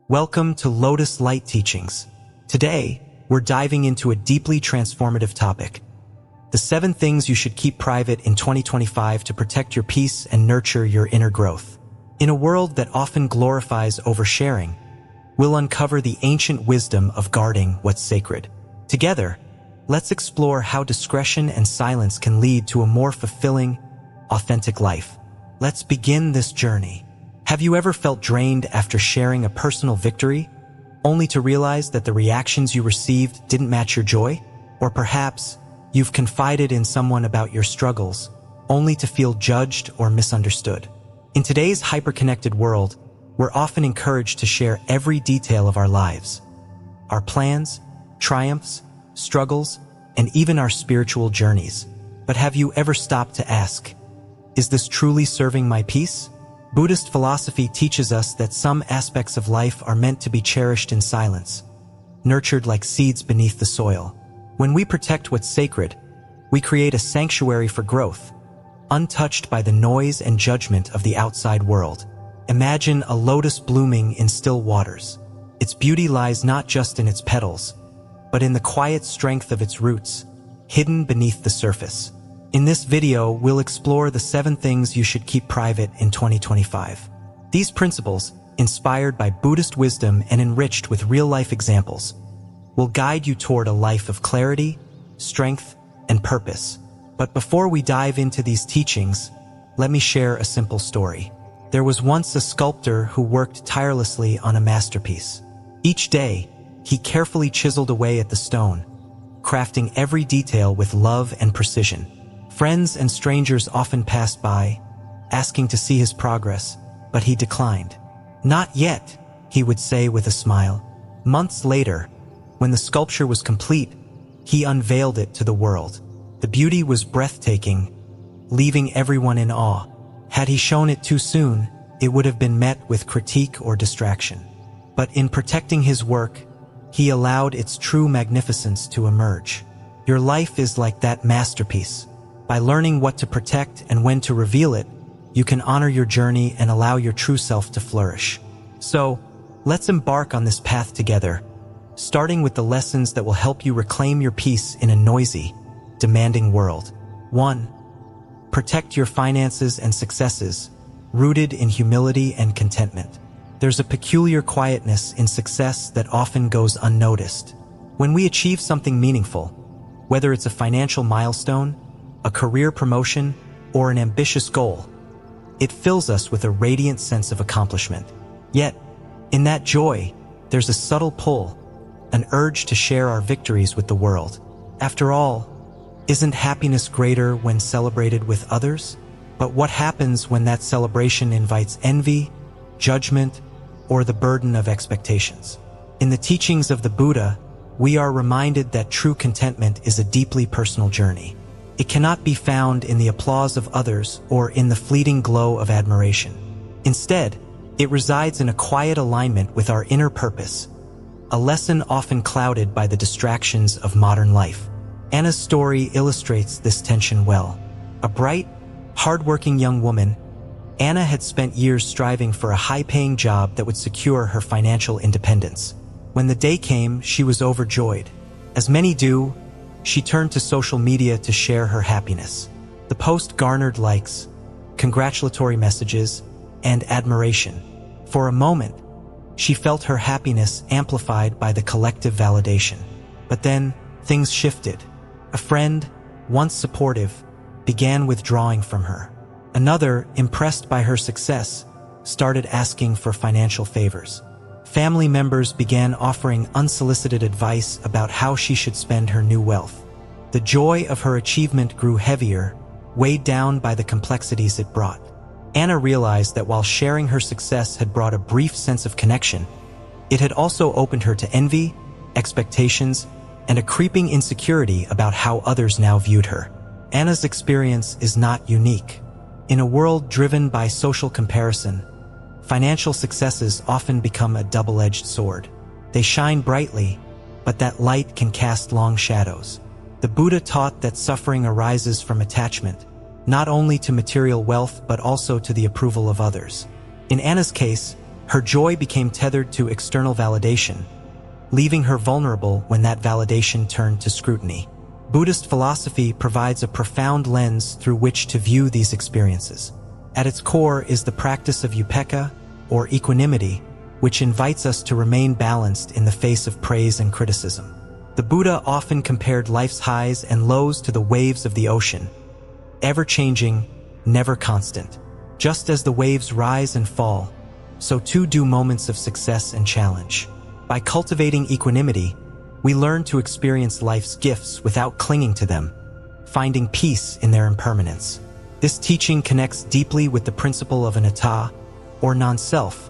Welcome to Lotus Light Teachings. Today, we're diving into a deeply transformative topic: the 7 things you should keep private in 2025 to protect your peace and nurture your inner growth. In a world that often glorifies oversharing, we'll uncover the ancient wisdom of guarding what's sacred. Together, let's explore how discretion and silence can lead to a more fulfilling, authentic life. Let's begin this journey. Have you ever felt drained after sharing a personal victory, only to realize that the reactions you received didn't match your joy? Or perhaps you've confided in someone about your struggles, only to feel judged or misunderstood. In today's hyper-connected world, we're often encouraged to share every detail of our lives: our plans, triumphs, struggles, and even our spiritual journeys. But have you ever stopped to ask, is this truly serving my peace? Buddhist philosophy teaches us that some aspects of life are meant to be cherished in silence, nurtured like seeds beneath the soil. When we protect what's sacred, we create a sanctuary for growth, untouched by the noise and judgment of the outside world. Imagine a lotus blooming in still waters. Its beauty lies not just in its petals, but in the quiet strength of its roots, hidden beneath the surface. In this video, we'll explore the 7 things you should keep private in 2025. These principles, inspired by Buddhist wisdom and enriched with real-life examples, will guide you toward a life of clarity, strength, and purpose. But before we dive into these teachings, let me share a simple story. There was once a sculptor who worked tirelessly on a masterpiece. Each day, he carefully chiseled away at the stone, crafting every detail with love and precision. Friends and strangers often passed by, asking to see his progress, but he declined. "Not yet," he would say with a smile. Months later, when the sculpture was complete, he unveiled it to the world. The beauty was breathtaking, leaving everyone in awe. Had he shown it too soon, it would have been met with critique or distraction. But in protecting his work, he allowed its true magnificence to emerge. Your life is like that masterpiece. By learning what to protect and when to reveal it, you can honor your journey and allow your true self to flourish. So, let's embark on this path together, starting with the lessons that will help you reclaim your peace in a noisy, demanding world. 1. Protect your finances and successes, rooted in humility and contentment. There's a peculiar quietness in success that often goes unnoticed. When we achieve something meaningful, whether it's a financial milestone, a career promotion, or an ambitious goal, it fills us with a radiant sense of accomplishment. Yet, in that joy, there's a subtle pull, an urge to share our victories with the world. After all, isn't happiness greater when celebrated with others? But what happens when that celebration invites envy, judgment, or the burden of expectations? In the teachings of the Buddha, we are reminded that true contentment is a deeply personal journey. It cannot be found in the applause of others or in the fleeting glow of admiration. Instead, it resides in a quiet alignment with our inner purpose, a lesson often clouded by the distractions of modern life. Anna's story illustrates this tension well. A bright, hardworking young woman, Anna had spent years striving for a high-paying job that would secure her financial independence. When the day came, she was overjoyed. As many do, she turned to social media to share her happiness. The post garnered likes, congratulatory messages, and admiration. For a moment, she felt her happiness amplified by the collective validation. But then, things shifted. A friend, once supportive, began withdrawing from her. Another, impressed by her success, started asking for financial favors. Family members began offering unsolicited advice about how she should spend her new wealth. The joy of her achievement grew heavier, weighed down by the complexities it brought. Anna realized that while sharing her success had brought a brief sense of connection, it had also opened her to envy, expectations, and a creeping insecurity about how others now viewed her. Anna's experience is not unique. In a world driven by social comparison, financial successes often become a double-edged sword. They shine brightly, but that light can cast long shadows. The Buddha taught that suffering arises from attachment, not only to material wealth but also to the approval of others. In Anna's case, Her joy became tethered to external validation, leaving her vulnerable when that validation turned to scrutiny. Buddhist philosophy provides a profound lens through which to view these experiences. At its core is the practice of upekkha, or equanimity, which invites us to remain balanced in the face of praise and criticism. The Buddha often compared life's highs and lows to the waves of the ocean, ever-changing, never constant. Just as the waves rise and fall, so too do moments of success and challenge. By cultivating equanimity, we learn to experience life's gifts without clinging to them, finding peace in their impermanence. This teaching connects deeply with the principle of anatta, or non-self,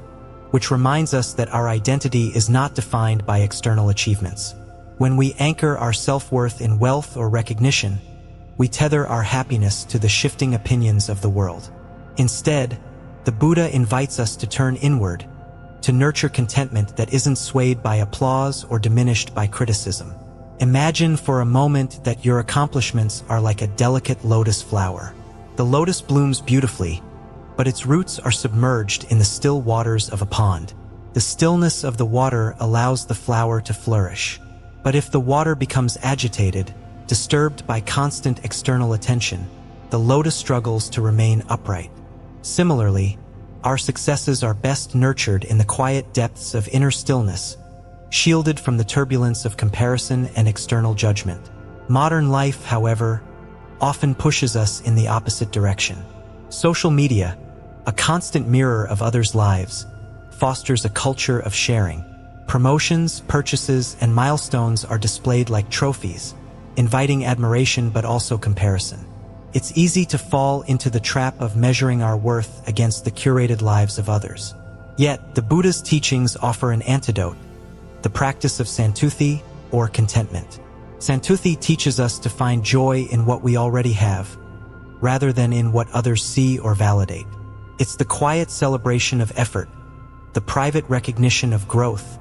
which reminds us that our identity is not defined by external achievements. When we anchor our self-worth in wealth or recognition, we tether our happiness to the shifting opinions of the world. Instead, the Buddha invites us to turn inward, to nurture contentment that isn't swayed by applause or diminished by criticism. Imagine for a moment that your accomplishments are like a delicate lotus flower. The lotus blooms beautifully, but its roots are submerged in the still waters of a pond. The stillness of the water allows the flower to flourish. But if the water becomes agitated, disturbed by constant external attention, the lotus struggles to remain upright. Similarly, our successes are best nurtured in the quiet depths of inner stillness, shielded from the turbulence of comparison and external judgment. Modern life, however, often pushes us in the opposite direction. Social media, a constant mirror of others' lives, fosters a culture of sharing. Promotions, purchases, and milestones are displayed like trophies, inviting admiration but also comparison. It's easy to fall into the trap of measuring our worth against the curated lives of others. Yet, the Buddha's teachings offer an antidote, the practice of santuthi, or contentment. Santuthi teaches us to find joy in what we already have, rather than in what others see or validate. It's the quiet celebration of effort, the private recognition of growth,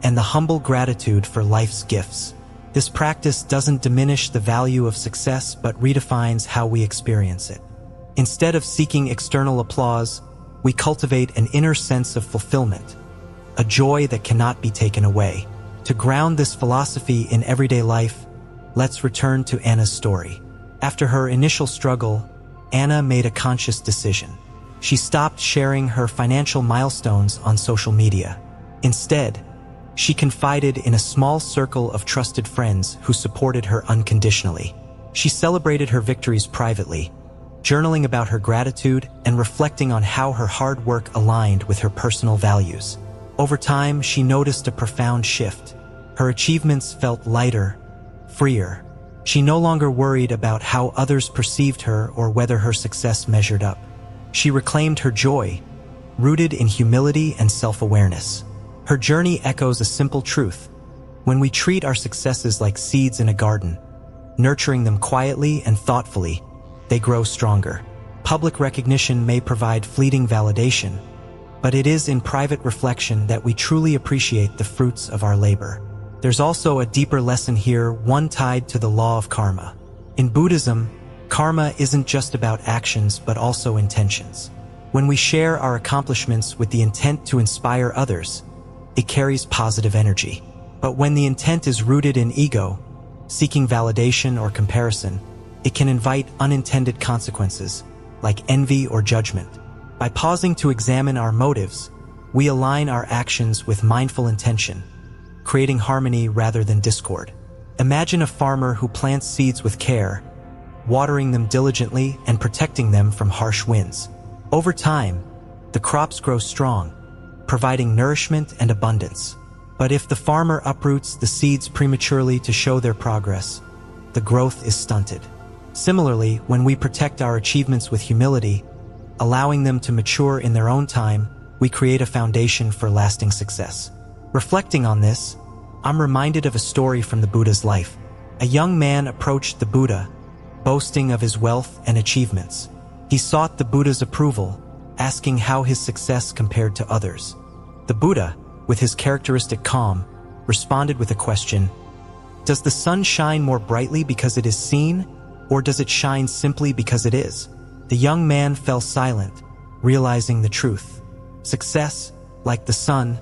and the humble gratitude for life's gifts. This practice doesn't diminish the value of success but redefines how we experience it. Instead of seeking external applause, we cultivate an inner sense of fulfillment, a joy that cannot be taken away. To ground this philosophy in everyday life, let's return to Anna's story. After her initial struggle, Anna made a conscious decision. She stopped sharing her financial milestones on social media. Instead, she confided in a small circle of trusted friends who supported her unconditionally. She celebrated her victories privately, journaling about her gratitude and reflecting on how her hard work aligned with her personal values. Over time, she noticed a profound shift. Her achievements felt lighter, freer. She no longer worried about how others perceived her or whether her success measured up. She reclaimed her joy, rooted in humility and self-awareness. Her journey echoes a simple truth. When we treat our successes like seeds in a garden, nurturing them quietly and thoughtfully, they grow stronger. Public recognition may provide fleeting validation, but it is in private reflection that we truly appreciate the fruits of our labor. There's also a deeper lesson here, one tied to the law of karma. In Buddhism, karma isn't just about actions but also intentions. When we share our accomplishments with the intent to inspire others, it carries positive energy. But when the intent is rooted in ego, seeking validation or comparison, it can invite unintended consequences, like envy or judgment. By pausing to examine our motives, we align our actions with mindful intention, creating harmony rather than discord. Imagine a farmer who plants seeds with care, watering them diligently and protecting them from harsh winds. Over time, the crops grow strong, providing nourishment and abundance. But if the farmer uproots the seeds prematurely to show their progress, the growth is stunted. Similarly, when we protect our achievements with humility, allowing them to mature in their own time, we create a foundation for lasting success. Reflecting on this, I'm reminded of a story from the Buddha's life. A young man approached the Buddha, boasting of his wealth and achievements. He sought the Buddha's approval, asking how his success compared to others. The Buddha, with his characteristic calm, responded with a question: does the sun shine more brightly because it is seen, or does it shine simply because it is? The young man fell silent, realizing the truth. Success, like the sun,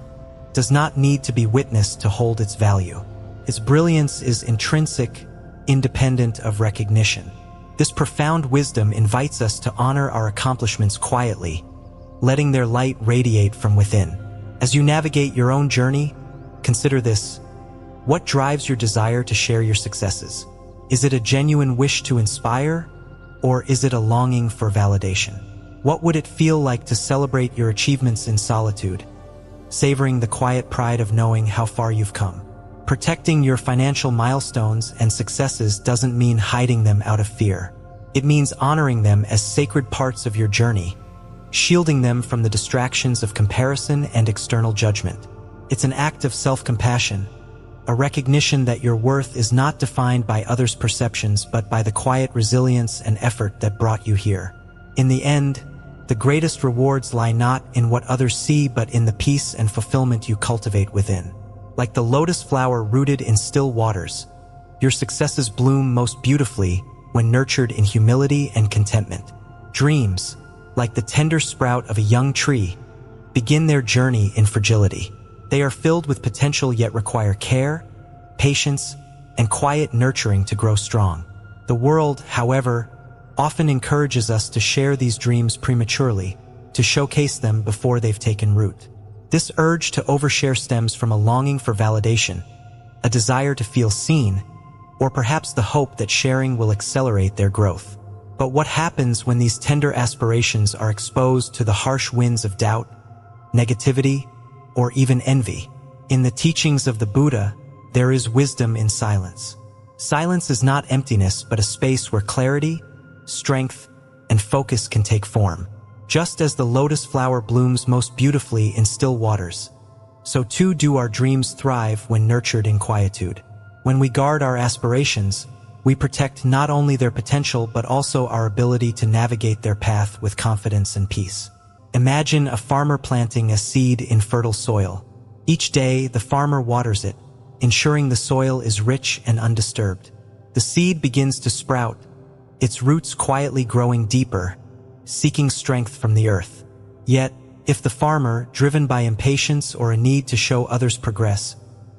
does not need to be witnessed to hold its value. Its brilliance is intrinsic, independent of recognition. This profound wisdom invites us to honor our accomplishments quietly, letting their light radiate from within. As you navigate your own journey, consider this. What drives your desire to share your successes? Is it a genuine wish to inspire, or is it a longing for validation? What would it feel like to celebrate your achievements in solitude, savoring the quiet pride of knowing how far you've come? Protecting your financial milestones and successes doesn't mean hiding them out of fear. It means honoring them as sacred parts of your journey, shielding them from the distractions of comparison and external judgment. It's an act of self-compassion, a recognition that your worth is not defined by others' perceptions but by the quiet resilience and effort that brought you here. In the end, the greatest rewards lie not in what others see but in the peace and fulfillment you cultivate within. Like the lotus flower rooted in still waters, your successes bloom most beautifully when nurtured in humility and contentment. Dreams, like the tender sprout of a young tree, begin their journey in fragility. They are filled with potential yet require care, patience, and quiet nurturing to grow strong. The world, however, often encourages us to share these dreams prematurely, to showcase them before they've taken root. This urge to overshare stems from a longing for validation, a desire to feel seen, or perhaps the hope that sharing will accelerate their growth. But what happens when these tender aspirations are exposed to the harsh winds of doubt, negativity, or even envy? In the teachings of the Buddha, there is wisdom in silence. Silence is not emptiness, but a space where clarity, strength, and focus can take form. Just as the lotus flower blooms most beautifully in still waters, so too do our dreams thrive when nurtured in quietude. When we guard our aspirations, we protect not only their potential but also our ability to navigate their path with confidence and peace. Imagine a farmer planting a seed in fertile soil. Each day, the farmer waters it, ensuring the soil is rich and undisturbed. The seed begins to sprout, its roots quietly growing deeper, seeking strength from the earth. Yet, if the farmer, driven by impatience or a need to show others progress,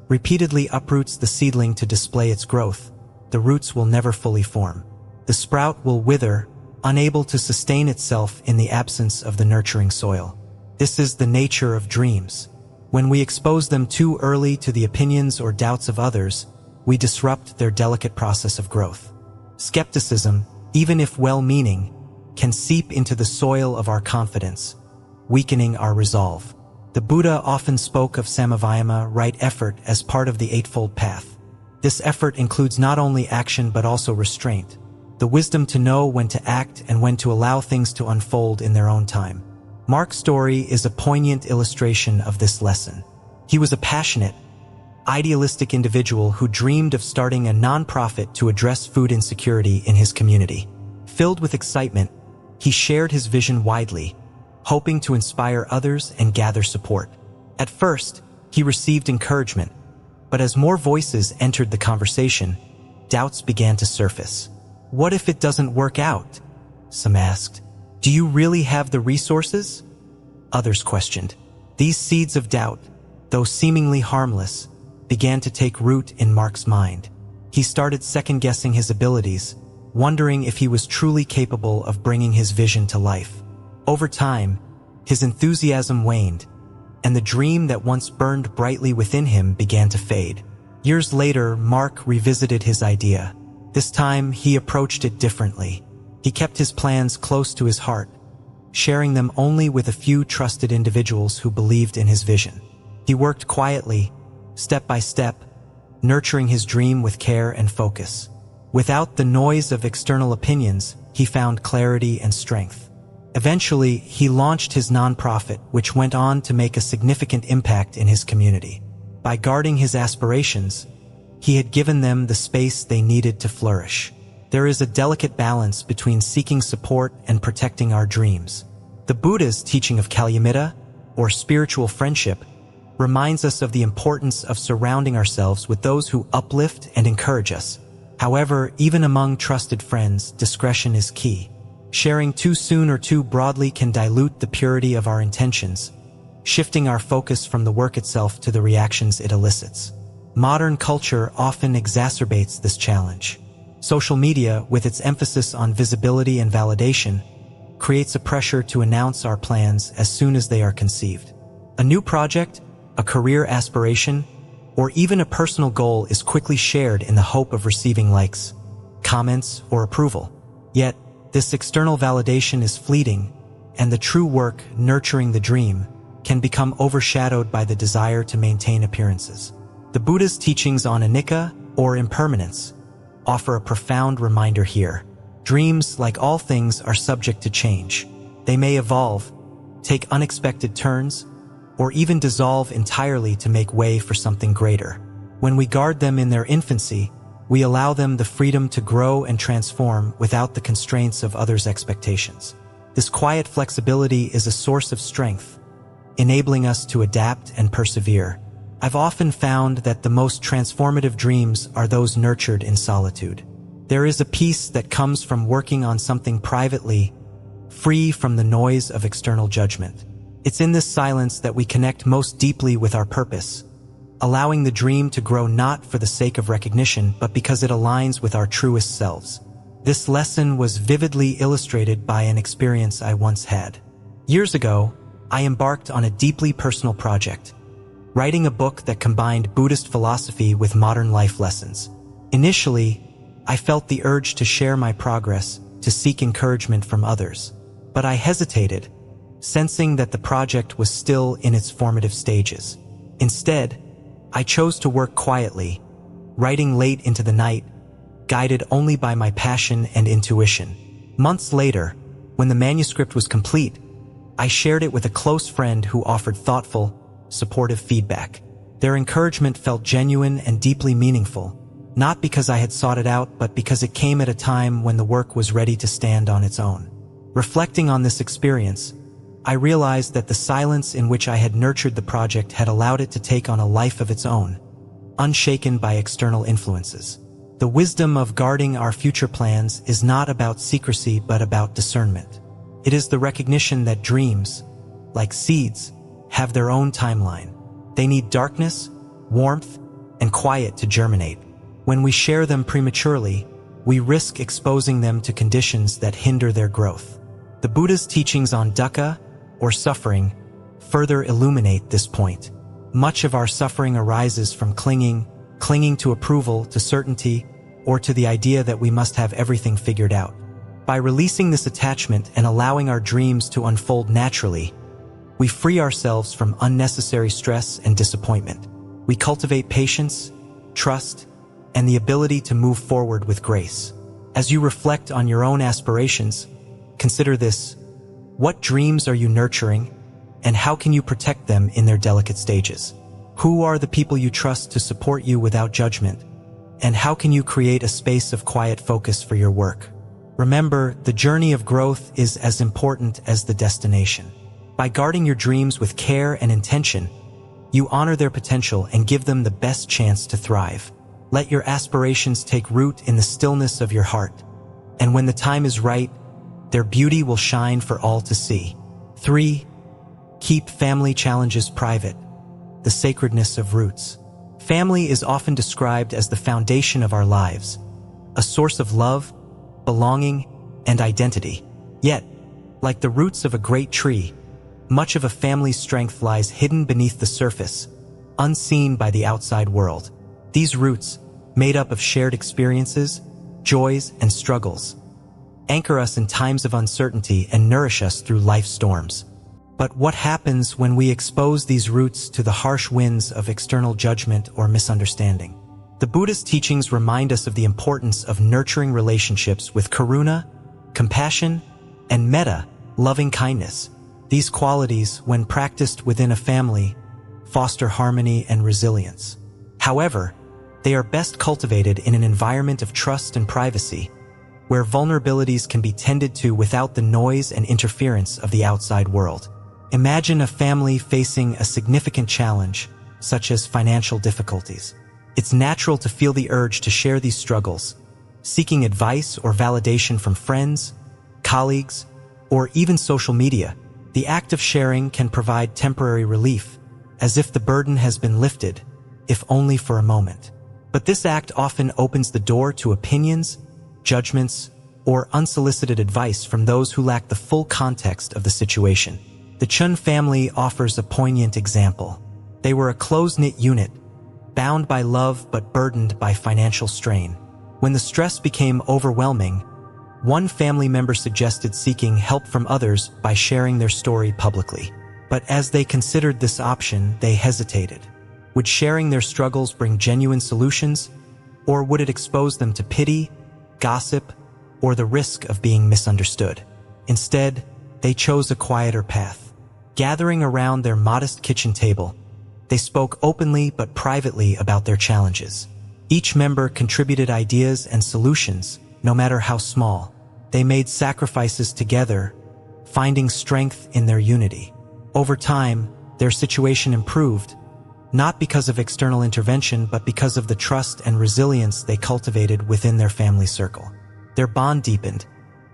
repeatedly uproots the seedling to display its growth, the roots will never fully form. The sprout will wither, unable to sustain itself in the absence of the nurturing soil. This is the nature of dreams. When we expose them too early to the opinions or doubts of others, we disrupt their delicate process of growth. Skepticism, even if well-meaning, can seep into the soil of our confidence, weakening our resolve. The Buddha often spoke of samavayama, right effort, as part of the Eightfold Path. This effort includes not only action but also restraint, the wisdom to know when to act and when to allow things to unfold in their own time. Mark's story is a poignant illustration of this lesson. He was a passionate, idealistic individual who dreamed of starting a nonprofit to address food insecurity in his community. Filled with excitement, he shared his vision widely, hoping to inspire others and gather support. At first, he received encouragement, but as more voices entered the conversation, doubts began to surface. What if it doesn't work out? Some asked. Do you really have the resources? Others questioned. These seeds of doubt, though seemingly harmless, began to take root in Mark's mind. He started second-guessing his abilities, wondering if he was truly capable of bringing his vision to life. Over time, his enthusiasm waned, and the dream that once burned brightly within him began to fade. Years later, Mark revisited his idea. This time, he approached it differently. He kept his plans close to his heart, sharing them only with a few trusted individuals who believed in his vision. He worked quietly, step by step, nurturing his dream with care and focus. Without the noise of external opinions, he found clarity and strength. Eventually, he launched his nonprofit, which went on to make a significant impact in his community. By guarding his aspirations, he had given them the space they needed to flourish. There is a delicate balance between seeking support and protecting our dreams. The Buddha's teaching of Kalyamita, or spiritual friendship, reminds us of the importance of surrounding ourselves with those who uplift and encourage us. However, even among trusted friends, discretion is key. Sharing too soon or too broadly can dilute the purity of our intentions, shifting our focus from the work itself to the reactions it elicits. Modern culture often exacerbates this challenge. Social media, with its emphasis on visibility and validation, creates a pressure to announce our plans as soon as they are conceived. A new project, a career aspiration, or even a personal goal is quickly shared in the hope of receiving likes, comments, or approval. Yet, this external validation is fleeting, and the true work, nurturing the dream, can become overshadowed by the desire to maintain appearances. The Buddha's teachings on anicca, or impermanence, offer a profound reminder here. Dreams, like all things, are subject to change. They may evolve, take unexpected turns, or even dissolve entirely to make way for something greater. When we guard them in their infancy, we allow them the freedom to grow and transform without the constraints of others' expectations. This quiet flexibility is a source of strength, enabling us to adapt and persevere. I've often found that the most transformative dreams are those nurtured in solitude. There is a peace that comes from working on something privately, free from the noise of external judgment. It's in this silence that we connect most deeply with our purpose, allowing the dream to grow not for the sake of recognition, but because it aligns with our truest selves. This lesson was vividly illustrated by an experience I once had. Years ago, I embarked on a deeply personal project, writing a book that combined Buddhist philosophy with modern life lessons. Initially, I felt the urge to share my progress, to seek encouragement from others. But I hesitated, sensing that the project was still in its formative stages. Instead, I chose to work quietly, writing late into the night, guided only by my passion and intuition. Months later, when the manuscript was complete, I shared it with a close friend who offered thoughtful, supportive feedback. Their encouragement felt genuine and deeply meaningful, not because I had sought it out, but because it came at a time when the work was ready to stand on its own. Reflecting on this experience, I realized that the silence in which I had nurtured the project had allowed it to take on a life of its own, unshaken by external influences. The wisdom of guarding our future plans is not about secrecy but about discernment. It is the recognition that dreams, like seeds, have their own timeline. They need darkness, warmth, and quiet to germinate. When we share them prematurely, we risk exposing them to conditions that hinder their growth. The Buddha's teachings on dukkha, or suffering, further illuminate this point. Much of our suffering arises from clinging to approval, to certainty, or to the idea that we must have everything figured out. By releasing this attachment and allowing our dreams to unfold naturally, we free ourselves from unnecessary stress and disappointment. We cultivate patience, trust, and the ability to move forward with grace. As you reflect on your own aspirations, consider this: what dreams are you nurturing, and how can you protect them in their delicate stages? Who are the people you trust to support you without judgment, and how can you create a space of quiet focus for your work? Remember, the journey of growth is as important as the destination. By guarding your dreams with care and intention, you honor their potential and give them the best chance to thrive. Let your aspirations take root in the stillness of your heart, and when the time is right, their beauty will shine for all to see. 3. Keep family challenges private. The sacredness of roots. Family is often described as the foundation of our lives, a source of love, belonging, and identity. Yet, like the roots of a great tree, much of a family's strength lies hidden beneath the surface, unseen by the outside world. These roots, made up of shared experiences, joys, and struggles, anchor us in times of uncertainty and nourish us through life's storms. But what happens when we expose these roots to the harsh winds of external judgment or misunderstanding? The Buddhist teachings remind us of the importance of nurturing relationships with karuna, compassion, and metta, loving kindness. These qualities, when practiced within a family, foster harmony and resilience. However, they are best cultivated in an environment of trust and privacy, where vulnerabilities can be tended to without the noise and interference of the outside world. Imagine a family facing a significant challenge, such as financial difficulties. It's natural to feel the urge to share these struggles, seeking advice or validation from friends, colleagues, or even social media. The act of sharing can provide temporary relief, as if the burden has been lifted, if only for a moment. But this act often opens the door to opinions, judgments, or unsolicited advice from those who lack the full context of the situation. The Chun family offers a poignant example. They were a close-knit unit, bound by love but burdened by financial strain. When the stress became overwhelming, one family member suggested seeking help from others by sharing their story publicly. But as they considered this option, they hesitated. Would sharing their struggles bring genuine solutions, or would it expose them to pity, gossip, or the risk of being misunderstood? Instead, they chose a quieter path. Gathering around their modest kitchen table, they spoke openly but privately about their challenges. Each member contributed ideas and solutions, no matter how small. They made sacrifices together, finding strength in their unity. Over time, their situation improved, not because of external intervention, but because of the trust and resilience they cultivated within their family circle. Their bond deepened,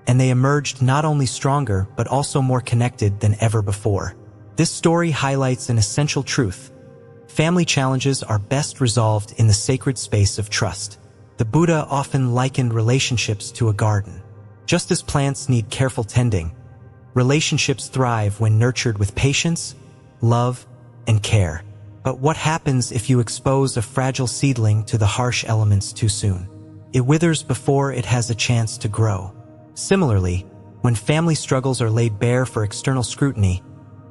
and they emerged not only stronger but also more connected than ever before. This story highlights an essential truth. Family challenges are best resolved in the sacred space of trust. The Buddha often likened relationships to a garden. Just as plants need careful tending, relationships thrive when nurtured with patience, love, and care. But what happens if you expose a fragile seedling to the harsh elements too soon? It withers before it has a chance to grow. Similarly, when family struggles are laid bare for external scrutiny,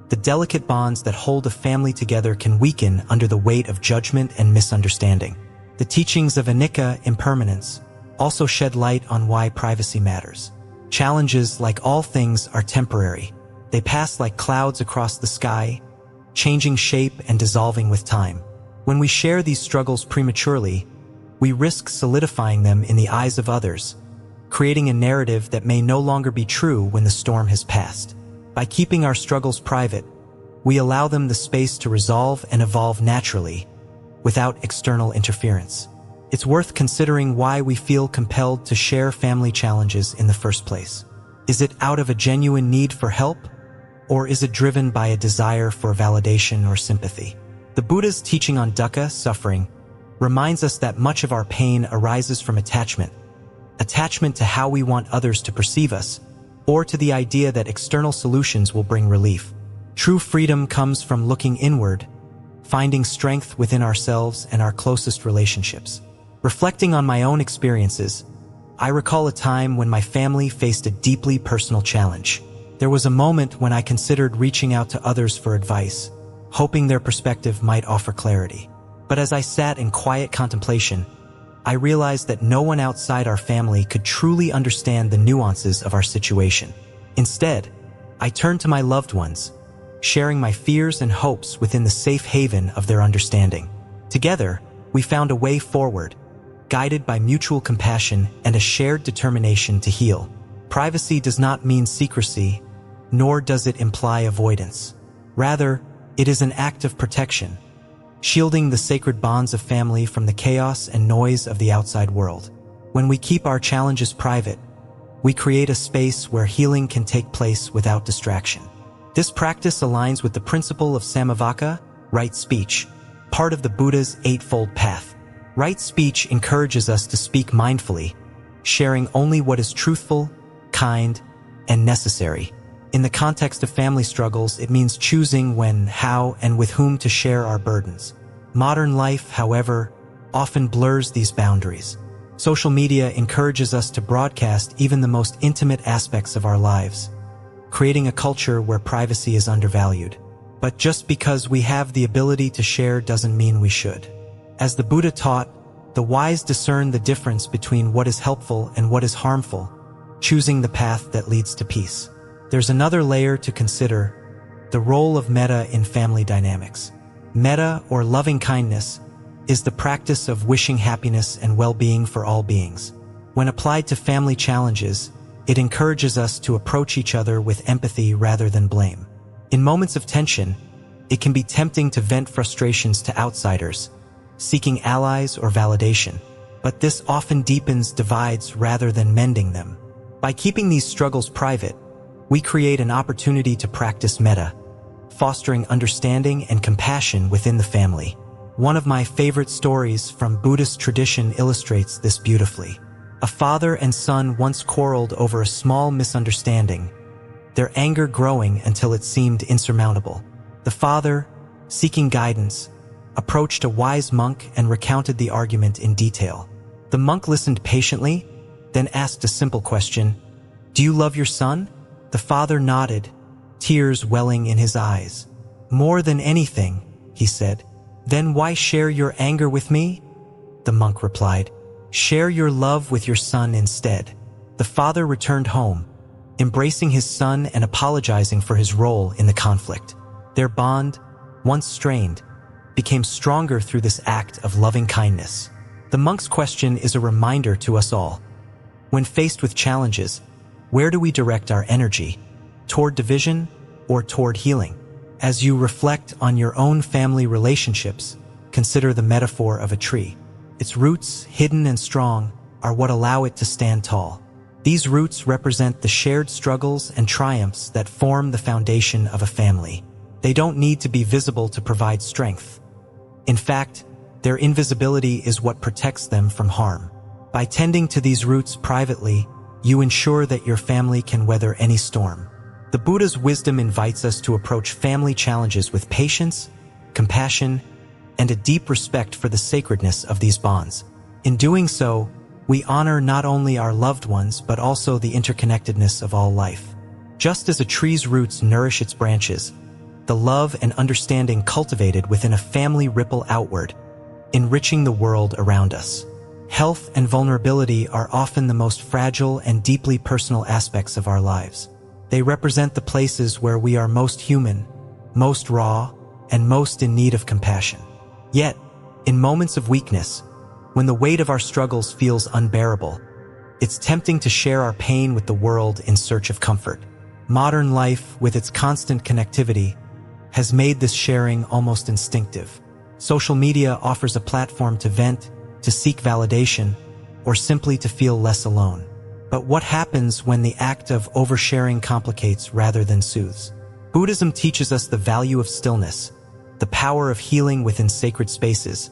the delicate bonds that hold a family together can weaken under the weight of judgment and misunderstanding. The teachings of anicca, impermanence, also shed light on why privacy matters. Challenges, like all things, are temporary. They pass like clouds across the sky, changing shape and dissolving with time. When we share these struggles prematurely, we risk solidifying them in the eyes of others, creating a narrative that may no longer be true when the storm has passed. By keeping our struggles private, we allow them the space to resolve and evolve naturally, without external interference. It's worth considering why we feel compelled to share family challenges in the first place. Is it out of a genuine need for help, or is it driven by a desire for validation or sympathy? The Buddha's teaching on dukkha, suffering, reminds us that much of our pain arises from attachment to how we want others to perceive us, or to the idea that external solutions will bring relief. True freedom comes from looking inward, finding strength within ourselves and our closest relationships. Reflecting on my own experiences, I recall a time when my family faced a deeply personal challenge. There was a moment when I considered reaching out to others for advice, hoping their perspective might offer clarity. But as I sat in quiet contemplation, I realized that no one outside our family could truly understand the nuances of our situation. Instead, I turned to my loved ones, sharing my fears and hopes within the safe haven of their understanding. Together, we found a way forward, guided by mutual compassion and a shared determination to heal. Privacy does not mean secrecy, nor does it imply avoidance. Rather, it is an act of protection, shielding the sacred bonds of family from the chaos and noise of the outside world. When we keep our challenges private, we create a space where healing can take place without distraction. This practice aligns with the principle of samavaka, right speech, part of the Buddha's Eightfold Path. Right speech encourages us to speak mindfully, sharing only what is truthful, kind, and necessary. In the context of family struggles, it means choosing when, how, and with whom to share our burdens. Modern life, however, often blurs these boundaries. Social media encourages us to broadcast even the most intimate aspects of our lives, creating a culture where privacy is undervalued. But just because we have the ability to share doesn't mean we should. As the Buddha taught, the wise discern the difference between what is helpful and what is harmful, choosing the path that leads to peace. There's another layer to consider: the role of metta in family dynamics. Metta, or loving kindness, is the practice of wishing happiness and well-being for all beings. When applied to family challenges, it encourages us to approach each other with empathy rather than blame. In moments of tension, it can be tempting to vent frustrations to outsiders, seeking allies or validation, but this often deepens divides rather than mending them. By keeping these struggles private, we create an opportunity to practice metta, fostering understanding and compassion within the family. One of my favorite stories from Buddhist tradition illustrates this beautifully. A father and son once quarreled over a small misunderstanding, their anger growing until it seemed insurmountable. The father, seeking guidance, approached a wise monk and recounted the argument in detail. The monk listened patiently, then asked a simple question, "Do you love your son?" The father nodded, tears welling in his eyes. "More than anything," he said. "Then why share your anger with me?" The monk replied, "Share your love with your son instead." The father returned home, embracing his son and apologizing for his role in the conflict. Their bond, once strained, became stronger through this act of loving kindness. The monk's question is a reminder to us all. When faced with challenges, where do we direct our energy? Toward division or toward healing? As you reflect on your own family relationships, consider the metaphor of a tree. Its roots, hidden and strong, are what allow it to stand tall. These roots represent the shared struggles and triumphs that form the foundation of a family. They don't need to be visible to provide strength. In fact, their invisibility is what protects them from harm. By tending to these roots privately, you ensure that your family can weather any storm. The Buddha's wisdom invites us to approach family challenges with patience, compassion, and a deep respect for the sacredness of these bonds. In doing so, we honor not only our loved ones but also the interconnectedness of all life. Just as a tree's roots nourish its branches, the love and understanding cultivated within a family ripple outward, enriching the world around us. Health and vulnerability are often the most fragile and deeply personal aspects of our lives. They represent the places where we are most human, most raw, and most in need of compassion. Yet, in moments of weakness, when the weight of our struggles feels unbearable, it's tempting to share our pain with the world in search of comfort. Modern life, with its constant connectivity, has made this sharing almost instinctive. Social media offers a platform to vent, to seek validation, or simply to feel less alone. But what happens when the act of oversharing complicates rather than soothes? Buddhism teaches us the value of stillness, the power of healing within sacred spaces,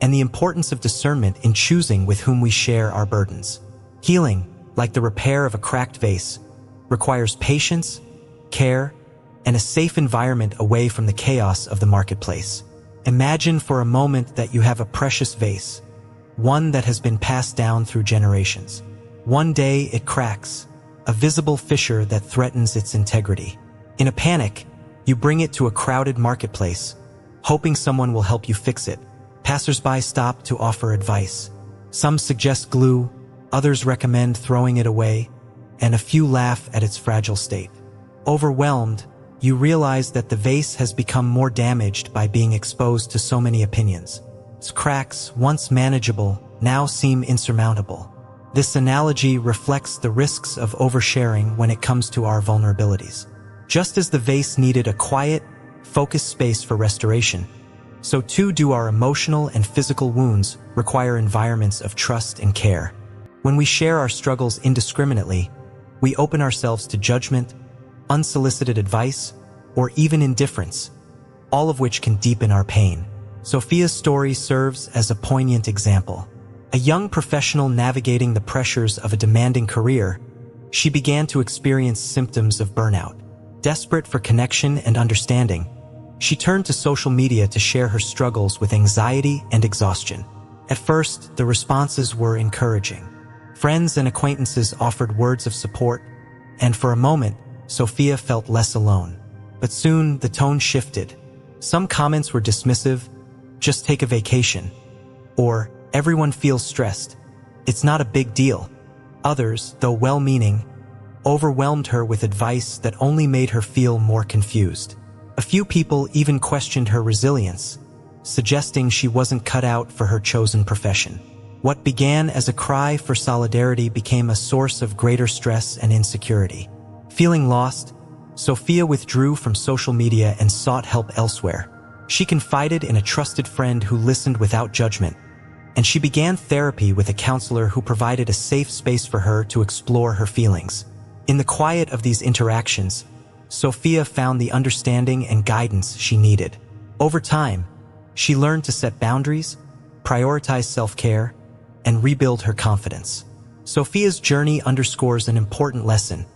and the importance of discernment in choosing with whom we share our burdens. Healing, like the repair of a cracked vase, requires patience, care, and a safe environment away from the chaos of the marketplace. Imagine for a moment that you have a precious vase, one that has been passed down through generations. One day it cracks, a visible fissure that threatens its integrity. In a panic, you bring it to a crowded marketplace, hoping someone will help you fix it. Passers-by stop to offer advice. Some suggest glue, others recommend throwing it away, and a few laugh at its fragile state. Overwhelmed, you realize that the vase has become more damaged by being exposed to so many opinions. Its cracks, once manageable, now seem insurmountable. This analogy reflects the risks of oversharing when it comes to our vulnerabilities. Just as the vase needed a quiet, focused space for restoration, so too do our emotional and physical wounds require environments of trust and care. When we share our struggles indiscriminately, we open ourselves to judgment, unsolicited advice, or even indifference, all of which can deepen our pain. Sophia's story serves as a poignant example. A young professional navigating the pressures of a demanding career, she began to experience symptoms of burnout. Desperate for connection and understanding, she turned to social media to share her struggles with anxiety and exhaustion. At first, the responses were encouraging. Friends and acquaintances offered words of support, and for a moment, Sophia felt less alone. But soon, the tone shifted. Some comments were dismissive, "Just take a vacation," or "Everyone feels stressed. It's not a big deal." Others, though well-meaning, overwhelmed her with advice that only made her feel more confused. A few people even questioned her resilience, suggesting she wasn't cut out for her chosen profession. What began as a cry for solidarity became a source of greater stress and insecurity. Feeling lost, Sophia withdrew from social media and sought help elsewhere. She confided in a trusted friend who listened without judgment, and she began therapy with a counselor who provided a safe space for her to explore her feelings. In the quiet of these interactions, Sophia found the understanding and guidance she needed. Over time, she learned to set boundaries, prioritize self-care, and rebuild her confidence. Sophia's journey underscores an important lesson.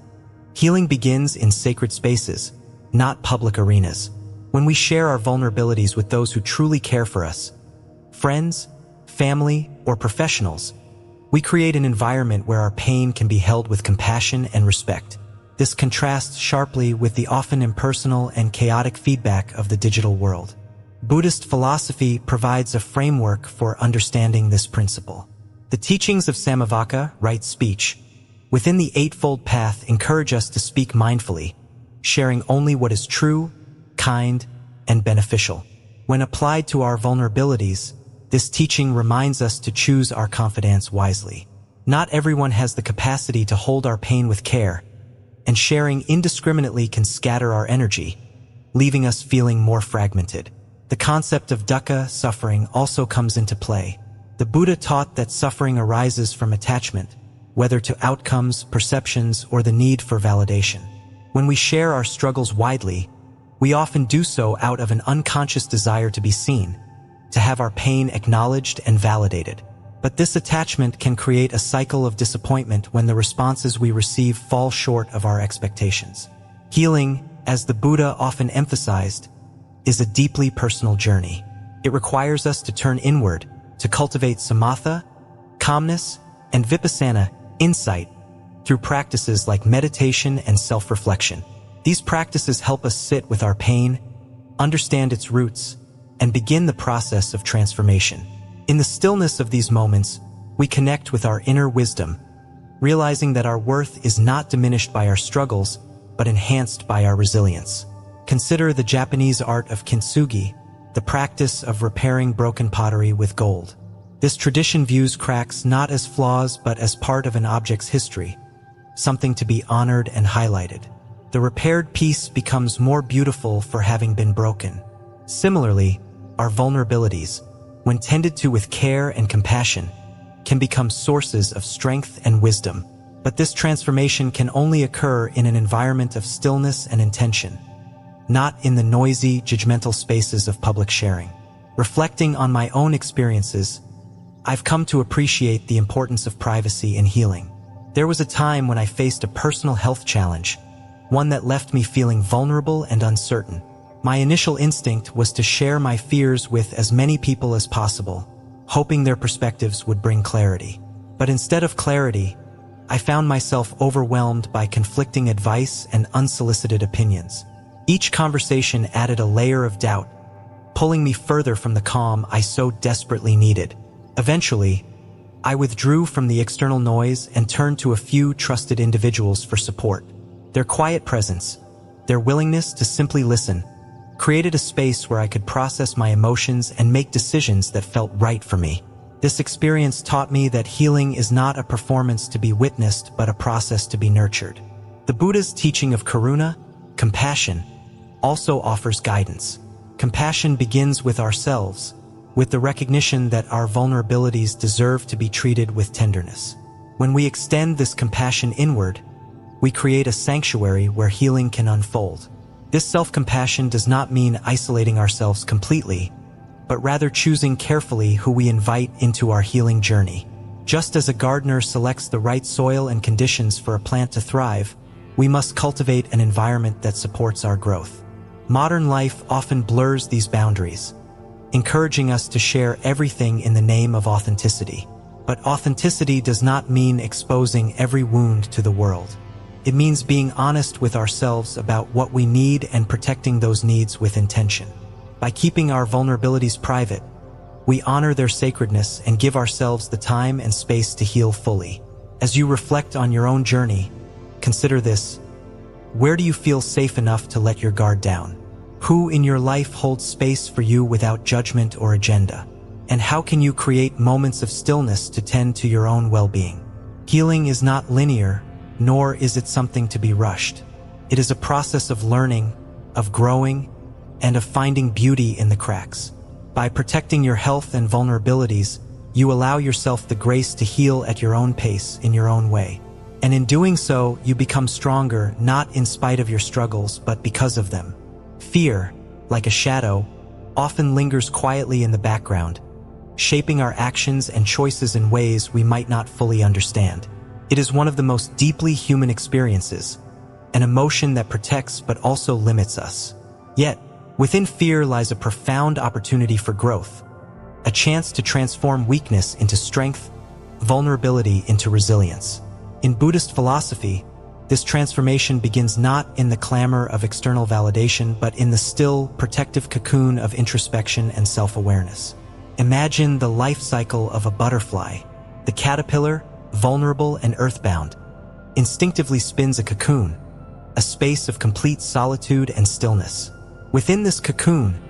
Healing begins in sacred spaces, not public arenas. When we share our vulnerabilities with those who truly care for us, friends, family, or professionals, we create an environment where our pain can be held with compassion and respect. This contrasts sharply with the often impersonal and chaotic feedback of the digital world. Buddhist philosophy provides a framework for understanding this principle. The teachings of Samavaka, right speech, within the Eightfold Path encourage us to speak mindfully, sharing only what is true, kind, and beneficial. When applied to our vulnerabilities, this teaching reminds us to choose our confidence wisely. Not everyone has the capacity to hold our pain with care, and sharing indiscriminately can scatter our energy, leaving us feeling more fragmented. The concept of dukkha, suffering, also comes into play. The Buddha taught that suffering arises from attachment, whether to outcomes, perceptions, or the need for validation. When we share our struggles widely, we often do so out of an unconscious desire to be seen, to have our pain acknowledged and validated. But this attachment can create a cycle of disappointment when the responses we receive fall short of our expectations. Healing, as the Buddha often emphasized, is a deeply personal journey. It requires us to turn inward, to cultivate samatha, calmness, and vipassana, insight, through practices like meditation and self-reflection. These practices help us sit with our pain, understand its roots, and begin the process of transformation. In the stillness of these moments, we connect with our inner wisdom, realizing that our worth is not diminished by our struggles, but enhanced by our resilience. Consider the Japanese art of kintsugi, the practice of repairing broken pottery with gold. This tradition views cracks not as flaws but as part of an object's history, something to be honored and highlighted. The repaired piece becomes more beautiful for having been broken. Similarly, our vulnerabilities, when tended to with care and compassion, can become sources of strength and wisdom. But this transformation can only occur in an environment of stillness and intention, not in the noisy, judgmental spaces of public sharing. Reflecting on my own experiences, I've come to appreciate the importance of privacy in healing. There was a time when I faced a personal health challenge, one that left me feeling vulnerable and uncertain. My initial instinct was to share my fears with as many people as possible, hoping their perspectives would bring clarity. But instead of clarity, I found myself overwhelmed by conflicting advice and unsolicited opinions. Each conversation added a layer of doubt, pulling me further from the calm I so desperately needed. Eventually, I withdrew from the external noise and turned to a few trusted individuals for support. Their quiet presence, their willingness to simply listen, created a space where I could process my emotions and make decisions that felt right for me. This experience taught me that healing is not a performance to be witnessed, but a process to be nurtured. The Buddha's teaching of karuna, compassion, also offers guidance. Compassion begins with ourselves, with the recognition that our vulnerabilities deserve to be treated with tenderness. When we extend this compassion inward, we create a sanctuary where healing can unfold. This self-compassion does not mean isolating ourselves completely, but rather choosing carefully who we invite into our healing journey. Just as a gardener selects the right soil and conditions for a plant to thrive, we must cultivate an environment that supports our growth. Modern life often blurs these boundaries, encouraging us to share everything in the name of authenticity. But authenticity does not mean exposing every wound to the world. It means being honest with ourselves about what we need and protecting those needs with intention. By keeping our vulnerabilities private, we honor their sacredness and give ourselves the time and space to heal fully. As you reflect on your own journey, consider this: where do you feel safe enough to let your guard down? Who in your life holds space for you without judgment or agenda? And how can you create moments of stillness to tend to your own well-being? Healing is not linear, nor is it something to be rushed. It is a process of learning, of growing, and of finding beauty in the cracks. By protecting your health and vulnerabilities, you allow yourself the grace to heal at your own pace, in your own way. And in doing so, you become stronger, not in spite of your struggles, but because of them. Fear, like a shadow, often lingers quietly in the background, shaping our actions and choices in ways we might not fully understand. It is one of the most deeply human experiences, an emotion that protects but also limits us. Yet, within fear lies a profound opportunity for growth, a chance to transform weakness into strength, vulnerability into resilience. In Buddhist philosophy, this transformation begins not in the clamor of external validation, but in the still, protective cocoon of introspection and self-awareness. Imagine the life cycle of a butterfly. The caterpillar, vulnerable and earthbound, instinctively spins a cocoon, a space of complete solitude and stillness. Within this cocoon,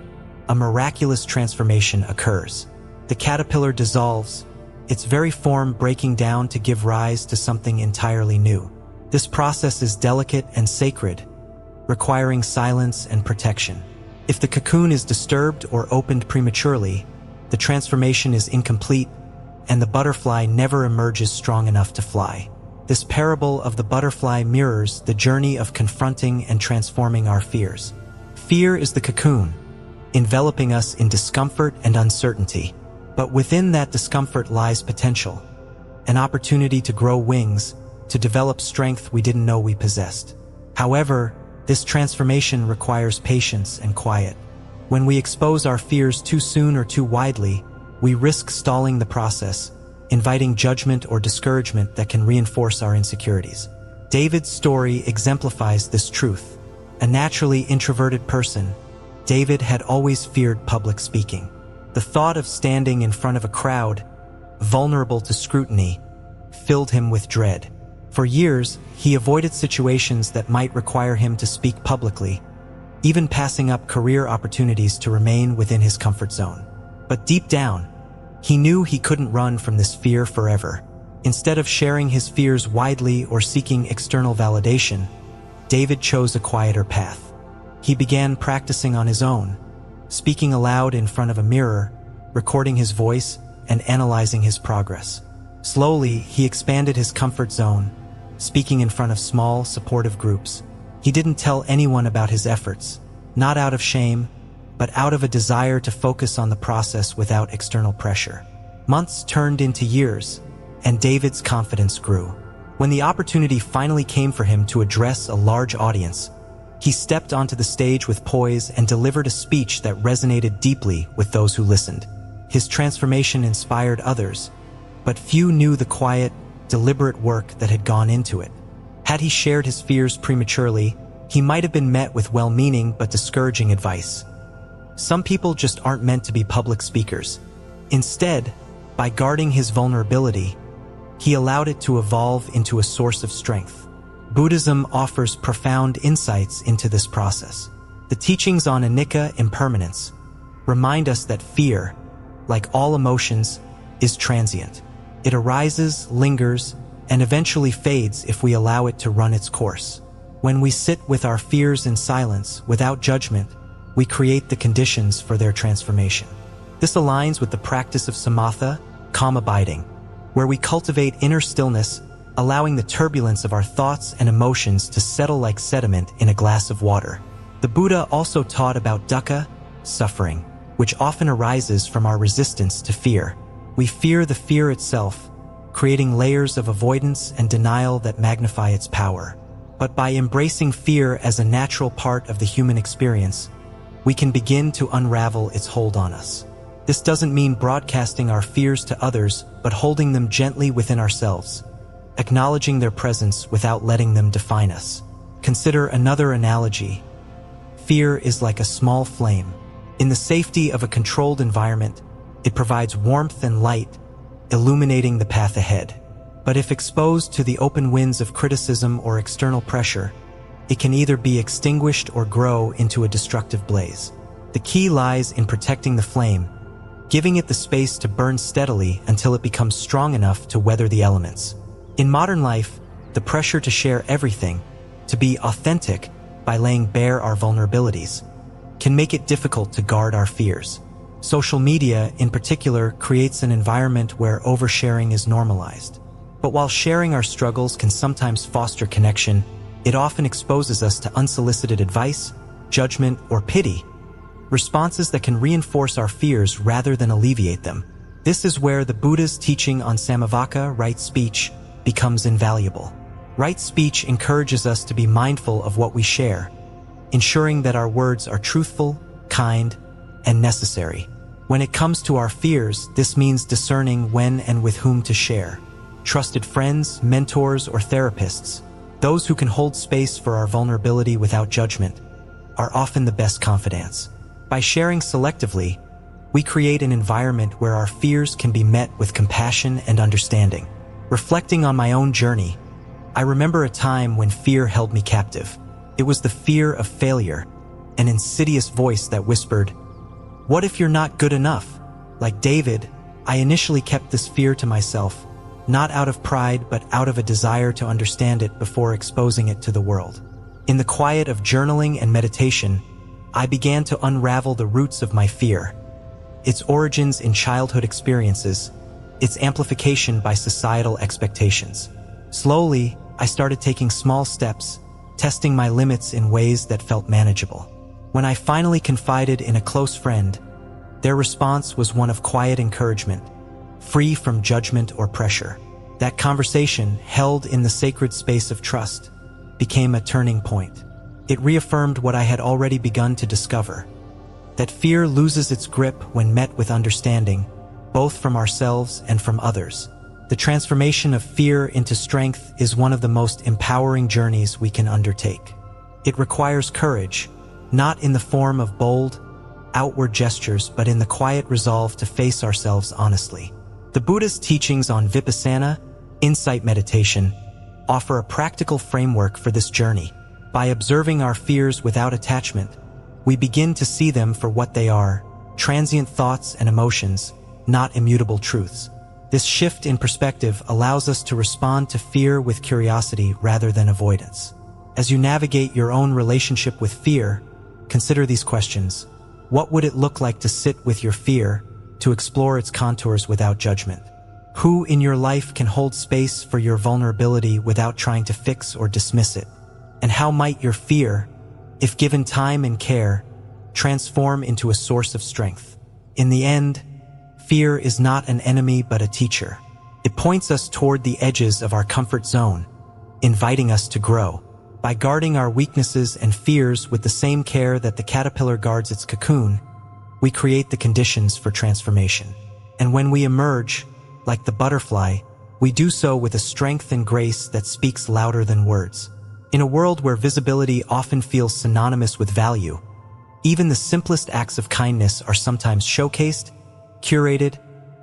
a miraculous transformation occurs. The caterpillar dissolves, its very form breaking down to give rise to something entirely new. This process is delicate and sacred, requiring silence and protection. If the cocoon is disturbed or opened prematurely, the transformation is incomplete, and the butterfly never emerges strong enough to fly. This parable of the butterfly mirrors the journey of confronting and transforming our fears. Fear is the cocoon, enveloping us in discomfort and uncertainty. But within that discomfort lies potential, an opportunity to grow wings, to develop strength we didn't know we possessed. However, this transformation requires patience and quiet. When we expose our fears too soon or too widely, we risk stalling the process, inviting judgment or discouragement that can reinforce our insecurities. David's story exemplifies this truth. A naturally introverted person, David had always feared public speaking. The thought of standing in front of a crowd, vulnerable to scrutiny, filled him with dread. For years, he avoided situations that might require him to speak publicly, even passing up career opportunities to remain within his comfort zone. But deep down, he knew he couldn't run from this fear forever. Instead of sharing his fears widely or seeking external validation, David chose a quieter path. He began practicing on his own, speaking aloud in front of a mirror, recording his voice, and analyzing his progress. Slowly, he expanded his comfort zone, speaking in front of small, supportive groups. He didn't tell anyone about his efforts, not out of shame, but out of a desire to focus on the process without external pressure. Months turned into years, and David's confidence grew. When the opportunity finally came for him to address a large audience, he stepped onto the stage with poise and delivered a speech that resonated deeply with those who listened. His transformation inspired others, but few knew the quiet, deliberate work that had gone into it. Had he shared his fears prematurely, he might have been met with well-meaning but discouraging advice. Some people just aren't meant to be public speakers. Instead, by guarding his vulnerability, he allowed it to evolve into a source of strength. Buddhism offers profound insights into this process. The teachings on anicca, impermanence, remind us that fear, like all emotions, is transient. It arises, lingers, and eventually fades if we allow it to run its course. When we sit with our fears in silence, without judgment, we create the conditions for their transformation. This aligns with the practice of samatha, calm abiding, where we cultivate inner stillness, allowing the turbulence of our thoughts and emotions to settle like sediment in a glass of water. The Buddha also taught about dukkha, suffering, which often arises from our resistance to fear. We fear the fear itself, creating layers of avoidance and denial that magnify its power. But by embracing fear as a natural part of the human experience, we can begin to unravel its hold on us. This doesn't mean broadcasting our fears to others, but holding them gently within ourselves, acknowledging their presence without letting them define us. Consider another analogy. Fear is like a small flame. In the safety of a controlled environment, it provides warmth and light, illuminating the path ahead. But if exposed to the open winds of criticism or external pressure, it can either be extinguished or grow into a destructive blaze. The key lies in protecting the flame, giving it the space to burn steadily until it becomes strong enough to weather the elements. In modern life, the pressure to share everything, to be authentic by laying bare our vulnerabilities, can make it difficult to guard our fears. Social media, in particular, creates an environment where oversharing is normalized. But while sharing our struggles can sometimes foster connection, it often exposes us to unsolicited advice, judgment, or pity, responses that can reinforce our fears rather than alleviate them. This is where the Buddha's teaching on samavaka, right speech, becomes invaluable. Right speech encourages us to be mindful of what we share, ensuring that our words are truthful, kind, and necessary. When it comes to our fears, this means discerning when and with whom to share. Trusted friends, mentors, or therapists, those who can hold space for our vulnerability without judgment, are often the best confidants. By sharing selectively, we create an environment where our fears can be met with compassion and understanding. Reflecting on my own journey, I remember a time when fear held me captive. It was the fear of failure, an insidious voice that whispered, "What if you're not good enough?" Like David, I initially kept this fear to myself, not out of pride but out of a desire to understand it before exposing it to the world. In the quiet of journaling and meditation, I began to unravel the roots of my fear, its origins in childhood experiences, its amplification by societal expectations. Slowly, I started taking small steps, testing my limits in ways that felt manageable. When I finally confided in a close friend, their response was one of quiet encouragement, free from judgment or pressure. That conversation, held in the sacred space of trust, became a turning point. It reaffirmed what I had already begun to discover, that fear loses its grip when met with understanding, both from ourselves and from others. The transformation of fear into strength is one of the most empowering journeys we can undertake. It requires courage, not in the form of bold, outward gestures, but in the quiet resolve to face ourselves honestly. The Buddha's teachings on vipassana, insight meditation, offer a practical framework for this journey. By observing our fears without attachment, we begin to see them for what they are, transient thoughts and emotions, not immutable truths. This shift in perspective allows us to respond to fear with curiosity rather than avoidance. As you navigate your own relationship with fear, consider these questions. What would it look like to sit with your fear, to explore its contours without judgment? Who in your life can hold space for your vulnerability without trying to fix or dismiss it? And how might your fear, if given time and care, transform into a source of strength? In the end, fear is not an enemy but a teacher. It points us toward the edges of our comfort zone, inviting us to grow. By guarding our weaknesses and fears with the same care that the caterpillar guards its cocoon, we create the conditions for transformation. And when we emerge, like the butterfly, we do so with a strength and grace that speaks louder than words. In a world where visibility often feels synonymous with value, even the simplest acts of kindness are sometimes showcased, curated,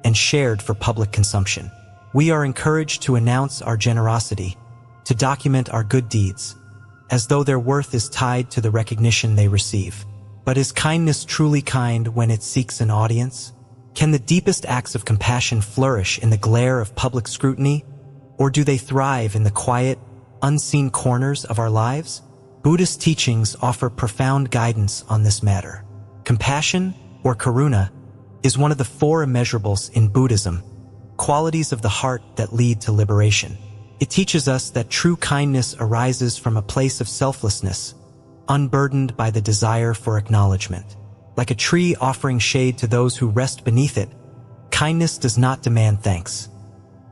and shared for public consumption. We are encouraged to announce our generosity, to document our good deeds, as though their worth is tied to the recognition they receive. But is kindness truly kind when it seeks an audience? Can the deepest acts of compassion flourish in the glare of public scrutiny, or do they thrive in the quiet, unseen corners of our lives? Buddhist teachings offer profound guidance on this matter. Compassion, or karuna, is one of the four immeasurables in Buddhism, qualities of the heart that lead to liberation. It teaches us that true kindness arises from a place of selflessness, unburdened by the desire for acknowledgement. Like a tree offering shade to those who rest beneath it, kindness does not demand thanks.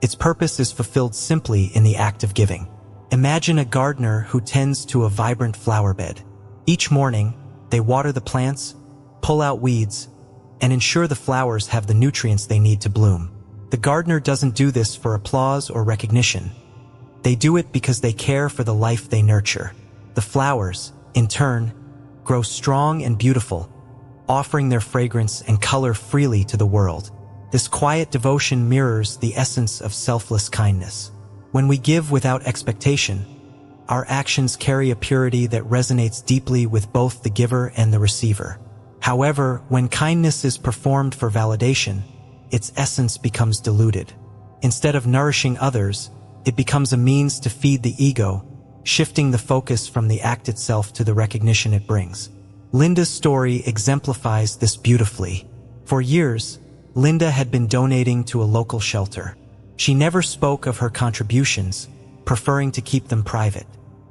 Its purpose is fulfilled simply in the act of giving. Imagine a gardener who tends to a vibrant flower bed. Each morning, they water the plants, pull out weeds, and ensure the flowers have the nutrients they need to bloom. The gardener doesn't do this for applause or recognition. They do it because they care for the life they nurture. The flowers, in turn, grow strong and beautiful, offering their fragrance and color freely to the world. This quiet devotion mirrors the essence of selfless kindness. When we give without expectation, our actions carry a purity that resonates deeply with both the giver and the receiver. However, when kindness is performed for validation, its essence becomes diluted. Instead of nourishing others, it becomes a means to feed the ego, shifting the focus from the act itself to the recognition it brings. Linda's story exemplifies this beautifully. For years, Linda had been donating to a local shelter. She never spoke of her contributions, preferring to keep them private.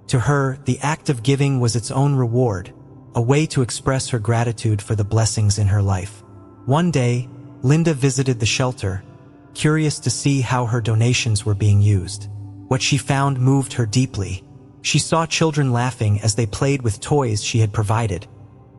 To her, the act of giving was its own reward, a way to express her gratitude for the blessings in her life. One day, Linda visited the shelter, curious to see how her donations were being used. What she found moved her deeply. She saw children laughing as they played with toys she had provided,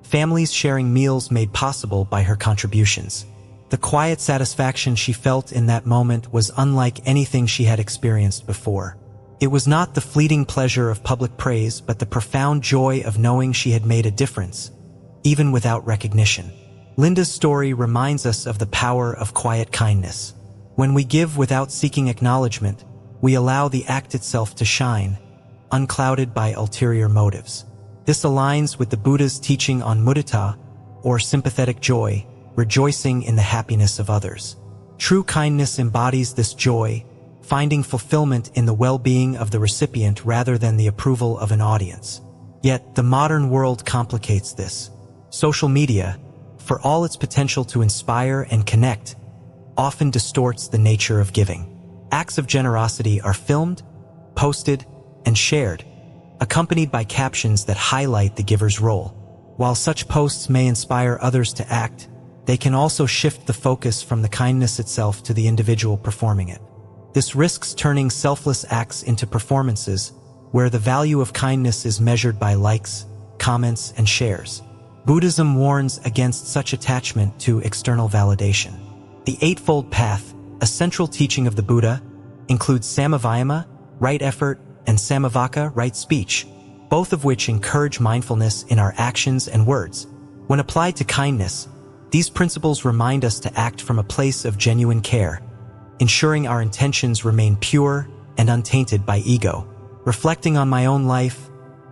families sharing meals made possible by her contributions. The quiet satisfaction she felt in that moment was unlike anything she had experienced before. It was not the fleeting pleasure of public praise, but the profound joy of knowing she had made a difference, even without recognition. Linda's story reminds us of the power of quiet kindness. When we give without seeking acknowledgement, we allow the act itself to shine, unclouded by ulterior motives. This aligns with the Buddha's teaching on mudita, or sympathetic joy, rejoicing in the happiness of others. True kindness embodies this joy, finding fulfillment in the well-being of the recipient rather than the approval of an audience. Yet, the modern world complicates this. Social media, for all its potential to inspire and connect, often distorts the nature of giving. Acts of generosity are filmed, posted, and shared, accompanied by captions that highlight the giver's role. While such posts may inspire others to act, they can also shift the focus from the kindness itself to the individual performing it. This risks turning selfless acts into performances, where the value of kindness is measured by likes, comments, and shares. Buddhism warns against such attachment to external validation. The Eightfold Path, a central teaching of the Buddha, includes samavayama, right effort, and samavaka, right speech, both of which encourage mindfulness in our actions and words. When applied to kindness, these principles remind us to act from a place of genuine care, ensuring our intentions remain pure and untainted by ego. Reflecting on my own life,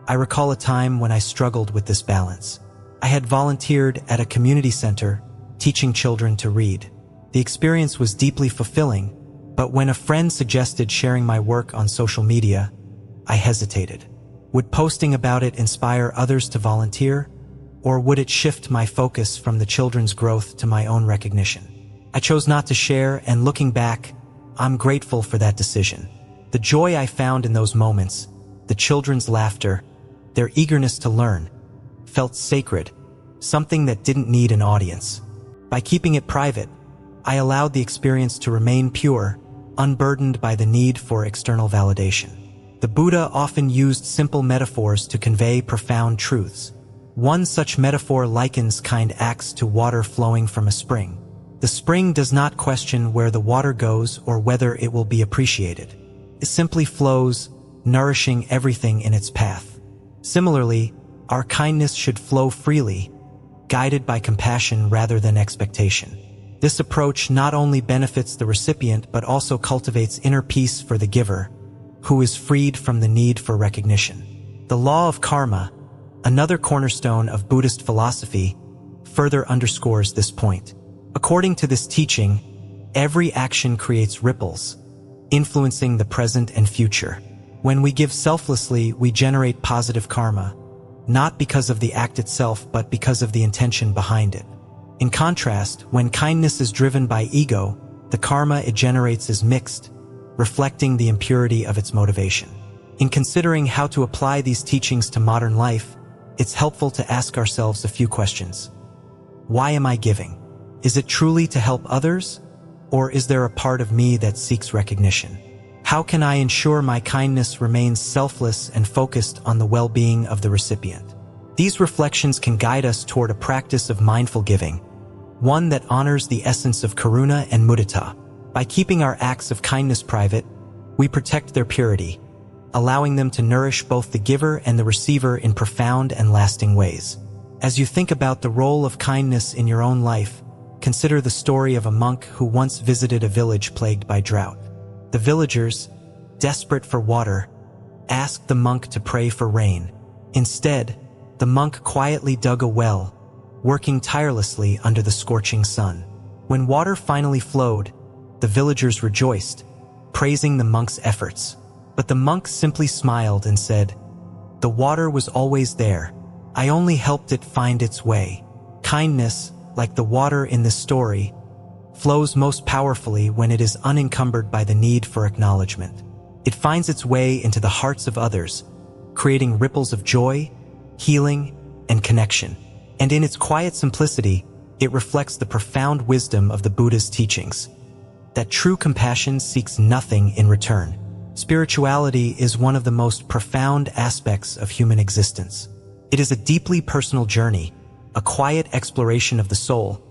I recall a time when I struggled with this balance. I had volunteered at a community center, teaching children to read. The experience was deeply fulfilling, but when a friend suggested sharing my work on social media, I hesitated. Would posting about it inspire others to volunteer, or would it shift my focus from the children's growth to my own recognition? I chose not to share, and looking back, I'm grateful for that decision. The joy I found in those moments, the children's laughter, their eagerness to learn, felt sacred, something that didn't need an audience. By keeping it private, I allowed the experience to remain pure, unburdened by the need for external validation. The Buddha often used simple metaphors to convey profound truths. One such metaphor likens kind acts to water flowing from a spring. The spring does not question where the water goes or whether it will be appreciated. It simply flows, nourishing everything in its path. Similarly, our kindness should flow freely, guided by compassion rather than expectation. This approach not only benefits the recipient but also cultivates inner peace for the giver, who is freed from the need for recognition. The law of karma, another cornerstone of Buddhist philosophy, further underscores this point. According to this teaching, every action creates ripples, influencing the present and future. When we give selflessly, we generate positive karma, not because of the act itself but because of the intention behind it. In contrast, when kindness is driven by ego, the karma it generates is mixed, reflecting the impurity of its motivation. In considering how to apply these teachings to modern life, it's helpful to ask ourselves a few questions. Why am I giving? Is it truly to help others? Or is there a part of me that seeks recognition? How can I ensure my kindness remains selfless and focused on the well-being of the recipient? These reflections can guide us toward a practice of mindful giving, one that honors the essence of karuna and mudita. By keeping our acts of kindness private, we protect their purity, allowing them to nourish both the giver and the receiver in profound and lasting ways. As you think about the role of kindness in your own life, consider the story of a monk who once visited a village plagued by drought. The villagers, desperate for water, asked the monk to pray for rain. Instead, the monk quietly dug a well, working tirelessly under the scorching sun. When water finally flowed, the villagers rejoiced, praising the monk's efforts. But the monk simply smiled and said, "The water was always there. I only helped it find its way." Kindness, like the water in this story, flows most powerfully when it is unencumbered by the need for acknowledgement. It finds its way into the hearts of others, creating ripples of joy, healing, and connection. And in its quiet simplicity, it reflects the profound wisdom of the Buddha's teachings, that true compassion seeks nothing in return. Spirituality is one of the most profound aspects of human existence. It is a deeply personal journey, a quiet exploration of the soul,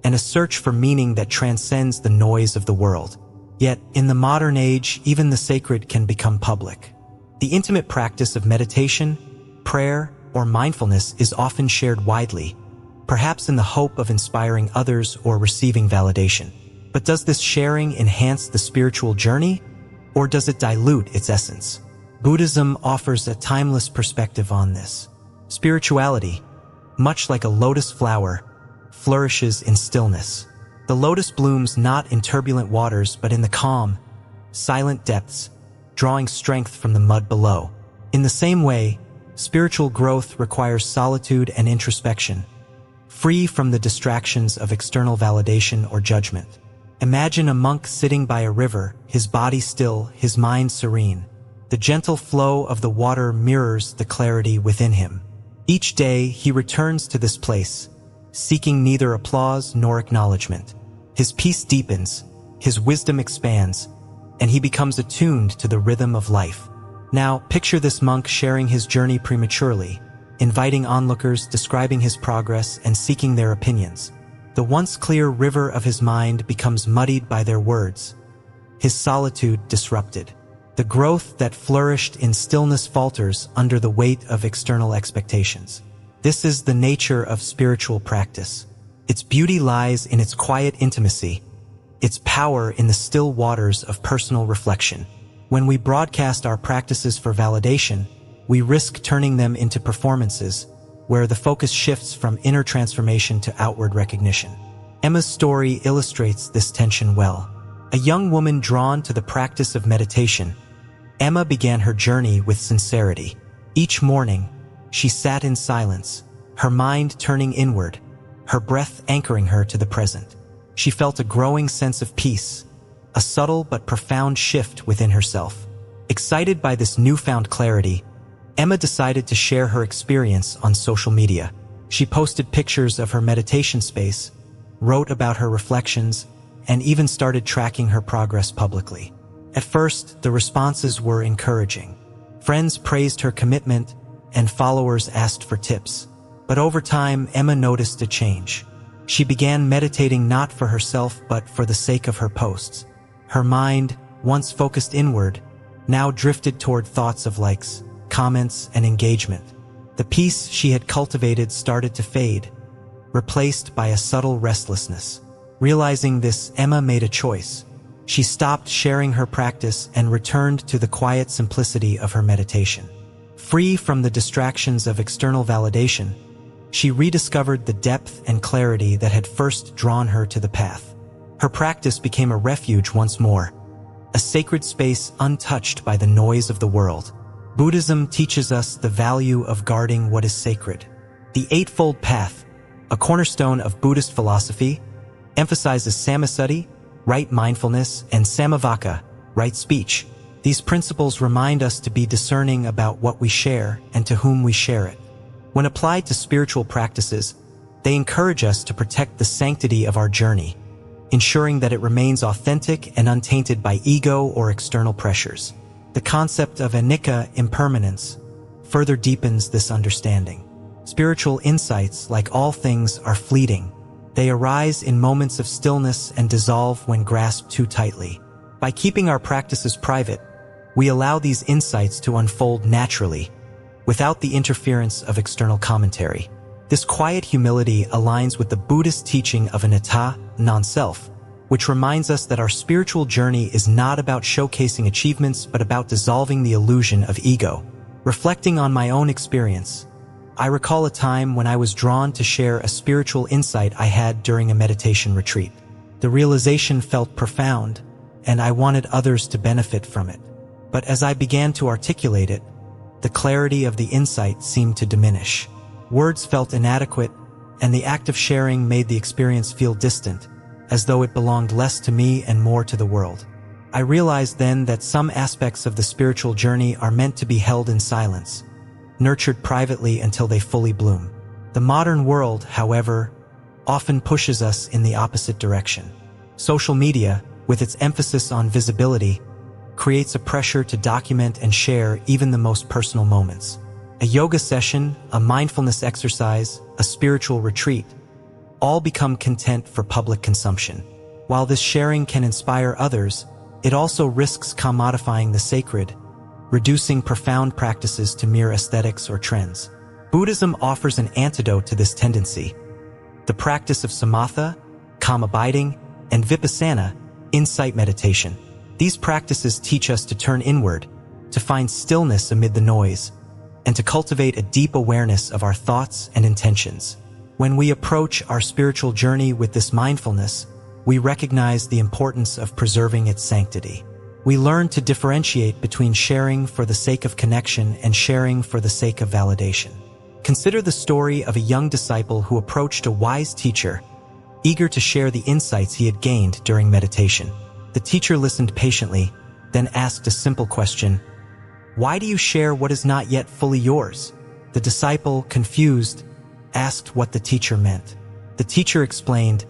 and a search for meaning that transcends the noise of the world. Yet, in the modern age, even the sacred can become public. The intimate practice of meditation, prayer, or mindfulness is often shared widely, perhaps in the hope of inspiring others or receiving validation. But does this sharing enhance the spiritual journey, or does it dilute its essence? Buddhism offers a timeless perspective on this. Spirituality, much like a lotus flower, flourishes in stillness. The lotus blooms not in turbulent waters but in the calm, silent depths, drawing strength from the mud below. In the same way, spiritual growth requires solitude and introspection, free from the distractions of external validation or judgment. Imagine a monk sitting by a river, his body still, his mind serene. The gentle flow of the water mirrors the clarity within him. Each day he returns to this place, seeking neither applause nor acknowledgement. His peace deepens, his wisdom expands, and he becomes attuned to the rhythm of life. Now, picture this monk sharing his journey prematurely, inviting onlookers, describing his progress, and seeking their opinions. The once clear river of his mind becomes muddied by their words, his solitude disrupted. The growth that flourished in stillness falters under the weight of external expectations. This is the nature of spiritual practice. Its beauty lies in its quiet intimacy, its power in the still waters of personal reflection. When we broadcast our practices for validation, we risk turning them into performances, where the focus shifts from inner transformation to outward recognition. Emma's story illustrates this tension well. A young woman drawn to the practice of meditation, Emma began her journey with sincerity. Each morning, she sat in silence, her mind turning inward, her breath anchoring her to the present. She felt a growing sense of peace, a subtle but profound shift within herself. Excited by this newfound clarity, Emma decided to share her experience on social media. She posted pictures of her meditation space, wrote about her reflections, and even started tracking her progress publicly. At first, the responses were encouraging. Friends praised her commitment, and followers asked for tips. But over time, Emma noticed a change. She began meditating not for herself but for the sake of her posts. Her mind, once focused inward, now drifted toward thoughts of likes, comments, and engagement. The peace she had cultivated started to fade, replaced by a subtle restlessness. Realizing this, Emma made a choice. She stopped sharing her practice and returned to the quiet simplicity of her meditation. Free from the distractions of external validation, she rediscovered the depth and clarity that had first drawn her to the path. Her practice became a refuge once more, a sacred space untouched by the noise of the world. Buddhism teaches us the value of guarding what is sacred. The Eightfold Path, a cornerstone of Buddhist philosophy, emphasizes sammasati, right mindfulness, and samavaka, right speech. These principles remind us to be discerning about what we share and to whom we share it. When applied to spiritual practices, they encourage us to protect the sanctity of our journey, ensuring that it remains authentic and untainted by ego or external pressures. The concept of anicca, impermanence, further deepens this understanding. Spiritual insights, like all things, are fleeting. They arise in moments of stillness and dissolve when grasped too tightly. By keeping our practices private, we allow these insights to unfold naturally, without the interference of external commentary. This quiet humility aligns with the Buddhist teaching of anatta, non-self, which reminds us that our spiritual journey is not about showcasing achievements but about dissolving the illusion of ego. Reflecting on my own experience, I recall a time when I was drawn to share a spiritual insight I had during a meditation retreat. The realization felt profound, and I wanted others to benefit from it. But as I began to articulate it, the clarity of the insight seemed to diminish. Words felt inadequate, and the act of sharing made the experience feel distant, as though it belonged less to me and more to the world. I realized then that some aspects of the spiritual journey are meant to be held in silence, nurtured privately until they fully bloom. The modern world, however, often pushes us in the opposite direction. Social media, with its emphasis on visibility, creates a pressure to document and share even the most personal moments. A yoga session, a mindfulness exercise, a spiritual retreat, all become content for public consumption. While this sharing can inspire others, it also risks commodifying the sacred, reducing profound practices to mere aesthetics or trends. Buddhism offers an antidote to this tendency. The practice of samatha, calm abiding, and vipassana, insight meditation. These practices teach us to turn inward, to find stillness amid the noise, and to cultivate a deep awareness of our thoughts and intentions. When we approach our spiritual journey with this mindfulness, we recognize the importance of preserving its sanctity. We learn to differentiate between sharing for the sake of connection and sharing for the sake of validation. Consider the story of a young disciple who approached a wise teacher, eager to share the insights he had gained during meditation. The teacher listened patiently, then asked a simple question: "Why do you share what is not yet fully yours?" The disciple, confused, asked what the teacher meant. The teacher explained,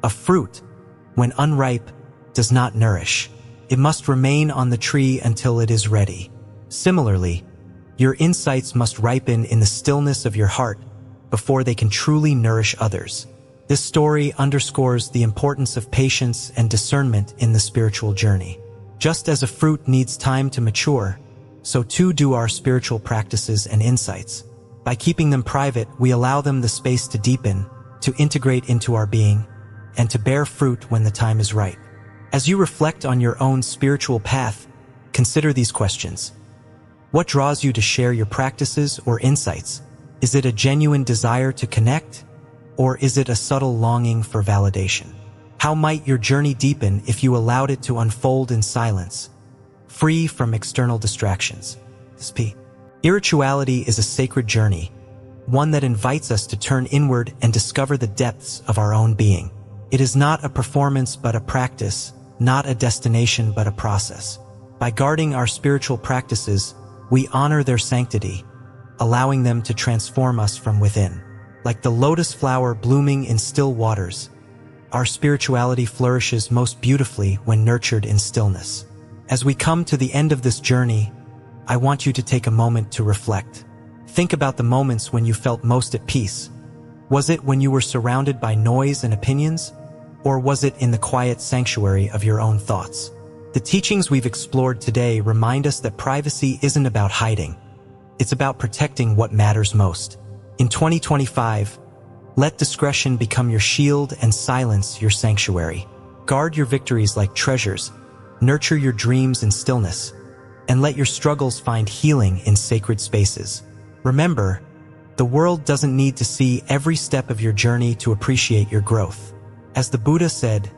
"A fruit, when unripe, does not nourish. It must remain on the tree until it is ready. Similarly, your insights must ripen in the stillness of your heart before they can truly nourish others." This story underscores the importance of patience and discernment in the spiritual journey. Just as a fruit needs time to mature, so too do our spiritual practices and insights. By keeping them private, we allow them the space to deepen, to integrate into our being, and to bear fruit when the time is right. As you reflect on your own spiritual path, consider these questions. What draws you to share your practices or insights? Is it a genuine desire to connect, or is it a subtle longing for validation? How might your journey deepen if you allowed it to unfold in silence, free from external distractions? Spirituality is a sacred journey, one that invites us to turn inward and discover the depths of our own being. It is not a performance but a practice, not a destination but a process. By guarding our spiritual practices, we honor their sanctity, allowing them to transform us from within. Like the lotus flower blooming in still waters, our spirituality flourishes most beautifully when nurtured in stillness. As we come to the end of this journey, I want you to take a moment to reflect. Think about the moments when you felt most at peace. Was it when you were surrounded by noise and opinions? Or was it in the quiet sanctuary of your own thoughts? The teachings we've explored today remind us that privacy isn't about hiding. It's about protecting what matters most. In 2025, let discretion become your shield and silence your sanctuary. Guard your victories like treasures, nurture your dreams in stillness, and let your struggles find healing in sacred spaces. Remember, the world doesn't need to see every step of your journey to appreciate your growth. As the Buddha said,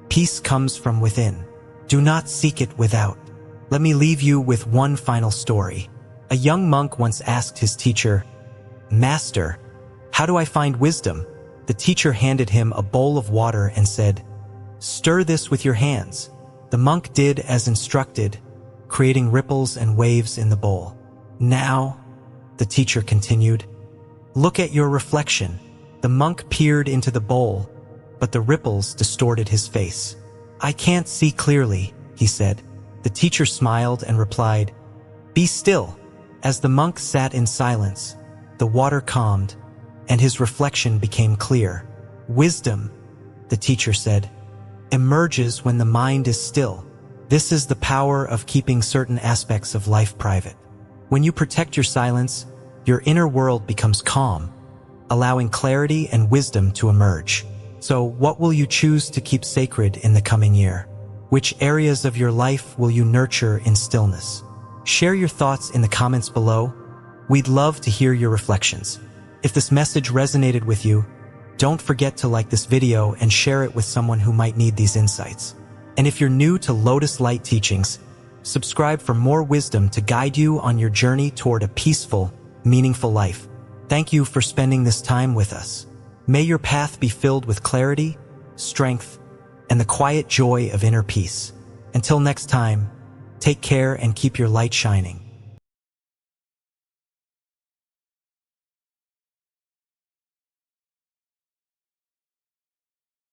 peace comes from within. Do not seek it without. Let me leave you with one final story. A young monk once asked his teacher, "Master, how do I find wisdom?" The teacher handed him a bowl of water and said, "Stir this with your hands." The monk did as instructed, creating ripples and waves in the bowl. "Now," the teacher continued, "look at your reflection." The monk peered into the bowl, but the ripples distorted his face. "I can't see clearly," he said. The teacher smiled and replied, "Be still." As the monk sat in silence, the water calmed, and his reflection became clear. "Wisdom," the teacher said, "emerges when the mind is still. This is the power of keeping certain aspects of life private. When you protect your silence, your inner world becomes calm, allowing clarity and wisdom to emerge. So, what will you choose to keep sacred in the coming year? Which areas of your life will you nurture in stillness? Share your thoughts in the comments below. We'd love to hear your reflections. If this message resonated with you, don't forget to like this video and share it with someone who might need these insights. And if you're new to Lotus Light Teachings, subscribe for more wisdom to guide you on your journey toward a peaceful, meaningful life. Thank you for spending this time with us. May your path be filled with clarity, strength, and the quiet joy of inner peace. Until next time, take care and keep your light shining.